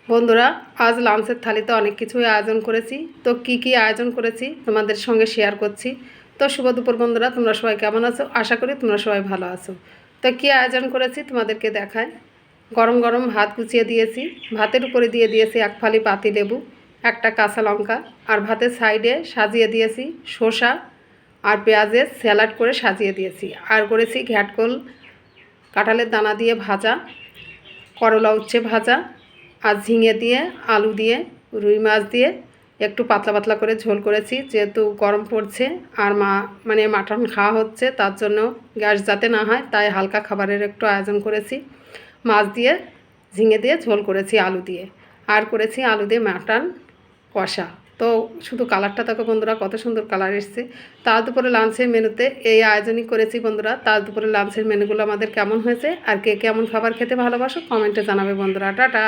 বন্ধুরা, আজ লাঞ্চের থালিতে অনেক কিছুই আয়োজন করেছি। তো কি আয়োজন করেছি তোমাদের সঙ্গে শেয়ার করছি। তো শুভ দুপুর বন্ধুরা, তোমরা সবাই কেমন আছো? আশা করি তোমরা সবাই ভালো আছো। তো কী আয়োজন করেছি তোমাদেরকে দেখায়। গরম গরম ভাত গুছিয়ে দিয়েছি। ভাতের উপরে দিয়ে দিয়েছি এক ফালি পাতিলেবু, একটা কাঁচা লঙ্কা, আর ভাতের সাইডে সাজিয়ে দিয়েছি শসা আর পেঁয়াজের স্যালাড করে সাজিয়ে দিয়েছি। আর করেছি ঘ্যাটকল কাঁঠালের দানা দিয়ে ভাজা, করলা উচ্ছে ভাজা, আর ঝিঙে দিয়ে, আলু দিয়ে, রুই মাছ দিয়ে একটু পাতলা পাতলা করে ঝোল করেছি। যেহেতু গরম পড়ছে আর মাটন খাওয়া হচ্ছে, তার জন্য গ্যাস যাতে না হয় তাই হালকা খাবারের একটু আয়োজন করেছি। মাছ দিয়ে, ঝিঙে দিয়ে ঝোল করেছি আলু দিয়ে, আর করেছি আলু দিয়ে মাটন কষা। তো শুধু কালারটা দেখো বন্ধুরা, কত সুন্দর কালার এসছে। তার দুপুরে লাঞ্চের মেনুতে এই আয়োজনই করেছি বন্ধুরা। তার দুপুরে লাঞ্চের মেনুগুলো আমাদের কেমন হয়েছে আর কে কেমন খাবার খেতে ভালোবাসো কমেন্টে জানাবে বন্ধুরা। টাটা।